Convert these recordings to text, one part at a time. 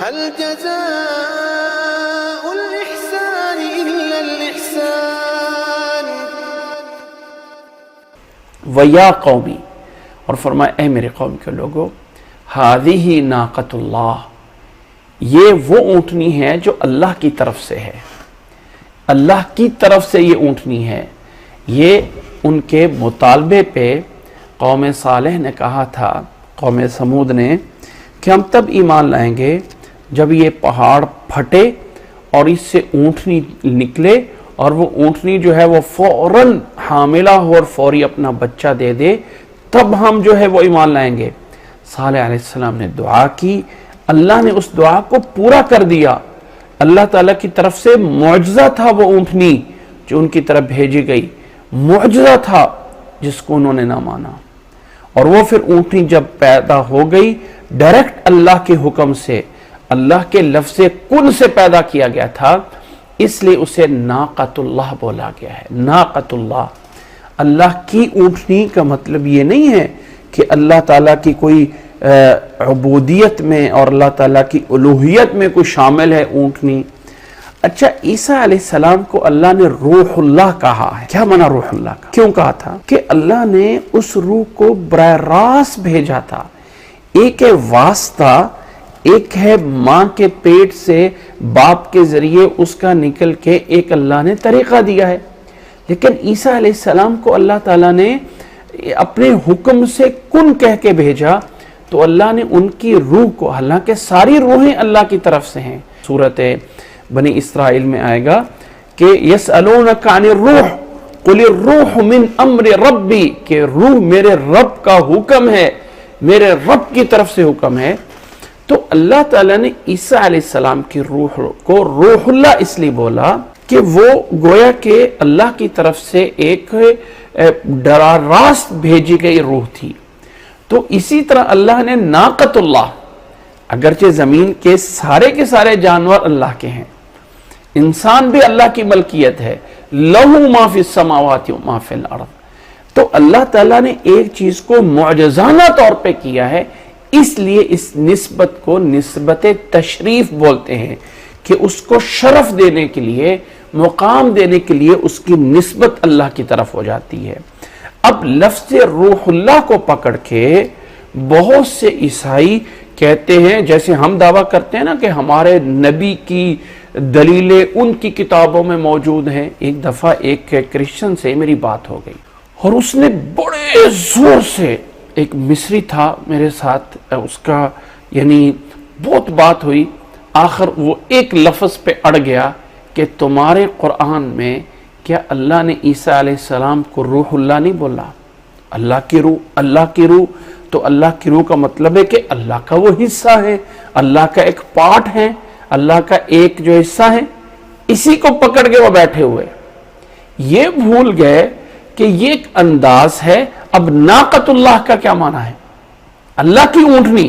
هل جزاء الإحسان إلا الإحسان. وَيَا قَوْمِ، اور فرمایا اے میرے قوم کے لوگوں، هَذِهِ نَاقَةُ اللَّهِ، یہ وہ اونٹنی ہے جو اللہ کی طرف سے ہے، اللہ کی طرف سے یہ اونٹنی ہے. یہ ان کے مطالبے پہ قوم صالح نے کہا تھا، قوم سمود نے، کہ ہم تب ایمان لائیں گے جب یہ پہاڑ پھٹے اور اس سے اونٹنی نکلے اور وہ اونٹنی جو ہے وہ فوراً حاملہ ہو اور فوری اپنا بچہ دے دے، تب ہم جو ہے وہ ایمان لائیں گے. صالح علیہ السلام نے دعا کی، اللہ نے اس دعا کو پورا کر دیا. اللہ تعالیٰ کی طرف سے معجزہ تھا وہ اونٹنی جو ان کی طرف بھیجی گئی، معجزہ تھا جس کو انہوں نے نہ مانا. اور وہ پھر اونٹنی جب پیدا ہو گئی، ڈائریکٹ اللہ کے حکم سے، اللہ کے لفظ کن سے پیدا کیا گیا تھا، اس لیے اسے ناقۃ اللہ بولا گیا ہے. ناقۃ اللہ، اللہ کی اونٹنی کا مطلب یہ نہیں ہے کہ اللہ تعالیٰ کی کوئی عبودیت میں اور اللہ تعالیٰ کی الوہیت میں کوئی شامل ہے اونٹنی. اچھا، عیسیٰ علیہ السلام کو اللہ نے روح اللہ کہا ہے. کیا معنی روح اللہ کا؟ کیوں کہا تھا؟ کہ اللہ نے اس روح کو براہ راست بھیجا تھا. ایک ہے واسطہ، ایک ہے ماں کے پیٹ سے باپ کے ذریعے اس کا نکل کے ایک اللہ نے طریقہ دیا ہے. لیکن عیسیٰ علیہ السلام کو اللہ تعالیٰ نے اپنے حکم سے کن کہہ کے بھیجا، تو اللہ نے ان کی روح کو، حالانکہ ساری روحیں اللہ کی طرف سے ہیں. سورۃ بنی اسرائیل میں آئے گا کہ یسألونک عن الروح قل الروح من امر ربی، کہ روح میرے رب کا حکم ہے، میرے رب کی طرف سے حکم ہے. تو اللہ تعالیٰ نے عیسیٰ علیہ السلام کی روح کو روح اللہ اس لیے بولا کہ وہ گویا کہ اللہ کی طرف سے ایک براہ راست بھیجی گئی روح تھی. تو اسی طرح اللہ نے ناقۃ اللہ، اگرچہ زمین کے سارے جانور اللہ کے ہیں، انسان بھی اللہ کی ملکیت ہے، لہو ما فی السماوات و ما فی الارض، تو اللہ تعالیٰ نے ایک چیز کو معجزانہ طور پہ کیا ہے، اس لیے اس نسبت کو نسبت تشریف بولتے ہیں، کہ اس کو شرف دینے کے لیے، مقام دینے کے لیے اس کی نسبت اللہ کی طرف ہو جاتی ہے. اب لفظ روح اللہ کو پکڑ کے بہت سے عیسائی کہتے ہیں، جیسے ہم دعویٰ کرتے ہیں نا کہ ہمارے نبی کی دلیلیں ان کی کتابوں میں موجود ہیں. ایک دفعہ ایک کرسچن سے میری بات ہو گئی اور اس نے بڑے زور سے، ایک مصری تھا میرے ساتھ، اس کا یعنی بہت بات ہوئی، آخر وہ ایک لفظ پہ اڑ گیا کہ تمہارے قرآن میں کیا اللہ نے عیسیٰ علیہ السلام کو روح اللہ نہیں بولا؟ اللہ کی روح، اللہ کی روح، تو اللہ کی روح کا مطلب ہے کہ اللہ کا وہ حصہ ہے، اللہ کا ایک پارٹ ہے، اللہ کا ایک جو حصہ ہے. اسی کو پکڑ کے وہ بیٹھے ہوئے، یہ بھول گئے کہ یہ ایک انداز ہے. اب ناقۃ اللہ کا کیا معنی ہے؟ اللہ کی اونٹنی،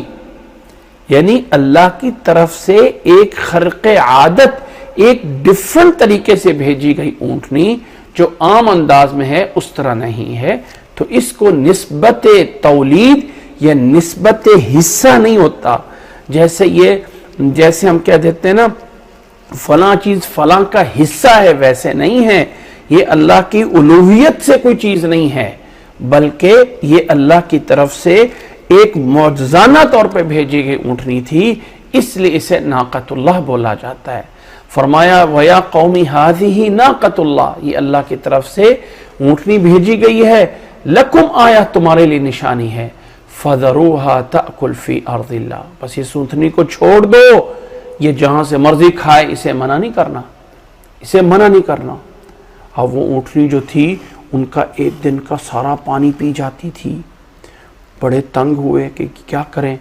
یعنی اللہ کی طرف سے ایک خرق عادت، ایک ڈیفرنٹ طریقے سے بھیجی گئی اونٹنی جو عام انداز میں ہے اس طرح نہیں ہے. تو اس کو نسبت تولید یا نسبت حصہ نہیں ہوتا. جیسے ہم کہہ دیتے ہیں نا فلاں چیز فلاں کا حصہ ہے، ویسے نہیں ہے. یہ اللہ کی الوہیت سے کوئی چیز نہیں ہے، بلکہ یہ اللہ کی طرف سے ایک معجزانہ طور پہ بھیجی گئی اونٹنی تھی، اس لیے اسے ناقۃ اللہ بولا جاتا ہے. فرمایا وَيَا قَوْمِ هَذِهِ نَاقَةُ اللَّهِ، یہ اللہ کی طرف سے اونٹنی بھیجی گئی ہے، لَكُمْ آیَةٌ، تمہارے لیے نشانی ہے، فَذَرُوهَا تَأْكُلْ فِي أَرْضِ اللَّهِ، بس اس اونٹنی کو چھوڑ دو، یہ جہاں سے مرضی کھائے، اسے منع نہیں کرنا، اسے منع نہیں کرنا. اب وہ اونٹنی جو تھی ان کا ایک دن کا سارا پانی پی جاتی تھی. بڑے تنگ ہوئے کہ کیا کریں،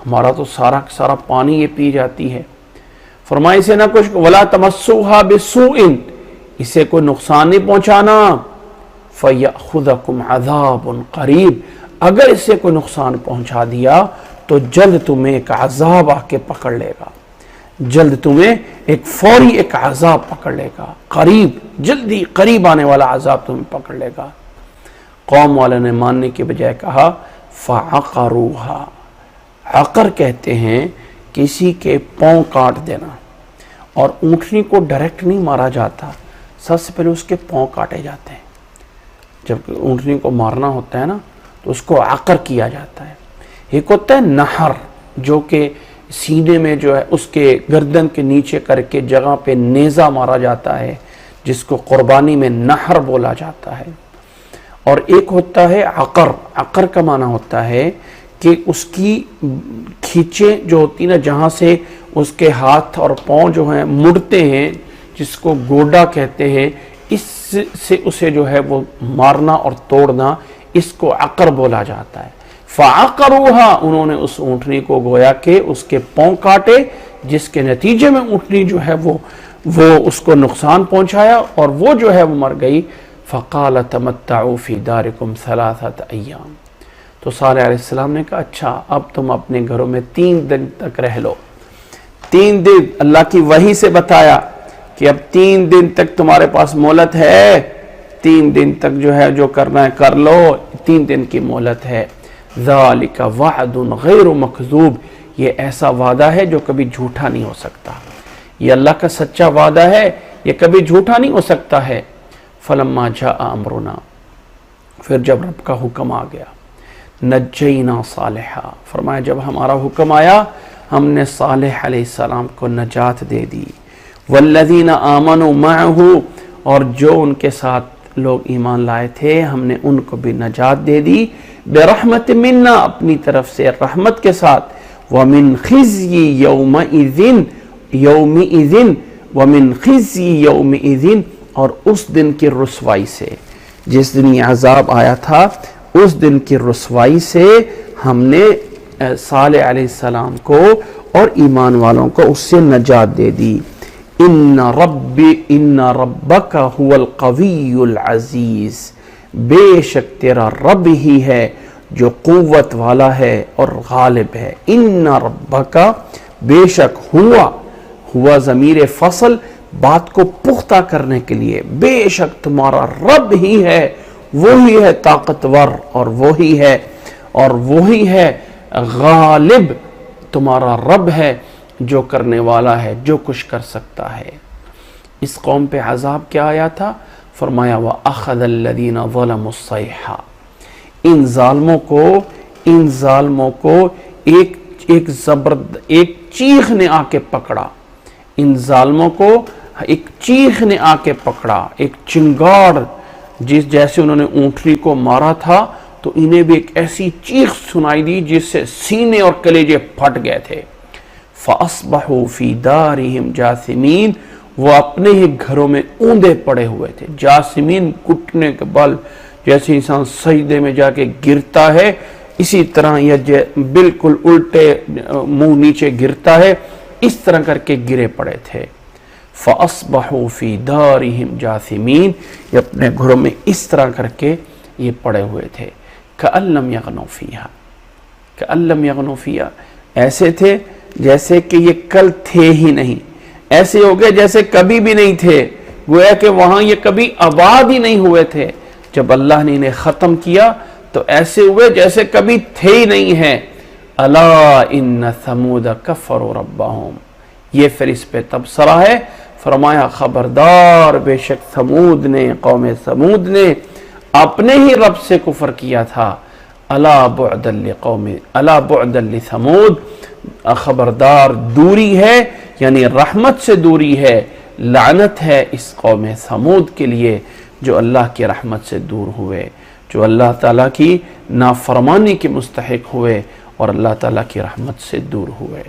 ہمارا تو سارا پانی یہ پی جاتی ہے. فرمایا اسے نہ کچھ وَلَا تَمَسُّوهَا بِسُوءٍ، اسے کوئی نقصان نہیں پہنچانا. فَيَأْخُذَكُمْ عَذَابٌ قَرِيبٌ، اگر اسے کوئی نقصان پہنچا دیا تو جلد تمہیں ایک عذاب آ کے پکڑ لے گا، جلد تمہیں ایک فوری ایک عذاب پکڑ لے گا، قریب، جلدی قریب آنے والا عذاب تمہیں پکڑ لے گا. قوم والے نے ماننے کے بجائے کہا فَعَقَرُوهَا، عقر کہتے ہیں کسی کے پاؤں کاٹ دینا، اور اونٹنی کو ڈائریکٹ نہیں مارا جاتا، سب سے پہلے اس کے پاؤں کاٹے جاتے ہیں۔ جب اونٹنی کو مارنا ہوتا ہے نا تو اس کو عقر کیا جاتا ہے۔ ایک ہوتا ہے نہر، جو کہ سینے میں جو ہے اس کے گردن کے نیچے کر کے جگہ پہ نیزہ مارا جاتا ہے، جس کو قربانی میں نہر بولا جاتا ہے۔ اور ایک ہوتا ہے عقر۔ عقر کا معنی ہوتا ہے کہ اس کی کھینچیں جو ہوتی نا، جہاں سے اس کے ہاتھ اور پاؤں جو ہیں مڑتے ہیں، جس کو گوڈا کہتے ہیں، اس سے اسے جو ہے وہ مارنا اور توڑنا، اس کو عقر بولا جاتا ہے۔ فَعَقَرُوهَا، انہوں نے اس اونٹنی کو گویا کہ اس کے پاؤں کاٹے، جس کے نتیجے میں اونٹنی جو ہے وہ اس کو نقصان پہنچایا اور وہ جو ہے وہ مر گئی۔ فَقَالَ تَمَتَّعُوا فِي دَارِكُمْ ثَلَاثَةَ أَيَّامٍ، تو صالح علیہ السلام نے کہا اچھا اب تم اپنے گھروں میں 3 دن تک رہ لو۔ 3 دن اللہ کی وحی سے بتایا کہ اب 3 دن تک تمہارے پاس مہلت ہے، 3 دن تک جو ہے جو کرنا ہے کر لو، 3 دن کی مہلت ہے۔ ذَلِكَ وَعْدٌ غَيْرُ مَكْذُوبٍ، یہ ایسا وعدہ ہے جو کبھی جھوٹا نہیں ہو سکتا، یہ اللہ کا سچا وعدہ ہے، یہ کبھی جھوٹا نہیں ہو سکتا ہے۔ فَلَمَّا جَاءَ أَمْرُنَا، پھر جب رب کا حکم آ گیا، نجینا صالحا، فرمایا جب ہمارا حکم آیا ہم نے صالح علیہ السلام کو نجات دے دی، والذین آمنوا معہ، اور جو ان کے ساتھ لوگ ایمان لائے تھے ہم نے ان کو بھی نجات دے دی، برحمت منا، اپنی طرف سے رحمت کے ساتھ، ومن خزی یومئذ، ومن خزی یومئذ، اور اس دن کی رسوائی سے، جس دن یہ عذاب آیا تھا اس دن کی رسوائی سے ہم نے صالح علیہ السلام کو اور ایمان والوں کو اس سے نجات دے دی۔ ان ربک هو القوی العزیز، بے شک تیرا رب ہی ہے جو قوت والا ہے اور غالب ہے۔ ان ربک، بے شک، ہوا ضمیر فصل، بات کو پختہ کرنے کے لیے، بے شک تمہارا رب ہی ہے، وہی ہے طاقتور اور وہی ہے غالب، تمہارا رب ہے جو کرنے والا ہے، جو کچھ کر سکتا ہے۔ اس قوم پہ عذاب کیا آیا تھا؟ فرمایا وَأَخَذَ الَّذِينَ ظَلَمُوا الصَّيْحَةُ، ان ظالموں کو ایک چیخ نے آ کے پکڑا، ان ظالموں کو ایک چیخ نے آ کے پکڑا، ایک چنگاڑ، جیسے انہوں نے اونٹنی کو مارا تھا تو انہیں بھی ایک ایسی چیخ سنائی دی جس سے سینے اور کلیجے پھٹ گئے تھے۔ فَأَصْبَحُوا فِي دَارِهِمْ جَاثِمِينَ، وہ اپنے ہی گھروں میں اوندے پڑے ہوئے تھے۔ جاسمین، گھٹنے کے بل، جیسے انسان سجدے میں جا کے گرتا ہے اسی طرح یہ بالکل الٹے منہ نیچے گرتا ہے، اس طرح کر کے گرے پڑے تھے۔ فَأَصْبَحُوا فِي دَارِهِمْ جَاثِمِينَ، یہ اپنے گھروں میں اس طرح کر کے یہ پڑے ہوئے تھے۔ كَأَن لَّمْ يَغْنَوْا فِيهَا، كَأَن لَّمْ يَغْنَوْا فِيهَا، ایسے تھے جیسے کہ یہ کل تھے ہی نہیں، ایسے ہو گئے جیسے کبھی بھی نہیں تھے، گویا کہ وہاں یہ کبھی آباد ہی نہیں ہوئے تھے۔ جب اللہ نے انہیں ختم کیا تو ایسے ہوئے جیسے کبھی تھے ہی نہیں ہیں۔ أَلَا إِنَّ ثَمُودَ كَفَّرُوا رَبَّهُمْ، یہ پھر اس پہ تبصرہ ہے، فرمایا خبردار، بے شک ثمود نے، قوم ثمود نے اپنے ہی رب سے کفر کیا تھا۔ أَلَا بُعْدًا لِثَمُود، خبردار، دوری ہے، یعنی رحمت سے دوری ہے، لعنت ہے اس قوم ثمود کے لیے جو اللہ کی رحمت سے دور ہوئے، جو اللہ تعالیٰ کی نافرمانی کے مستحق ہوئے اور اللہ تعالیٰ کی رحمت سے دور ہوئے۔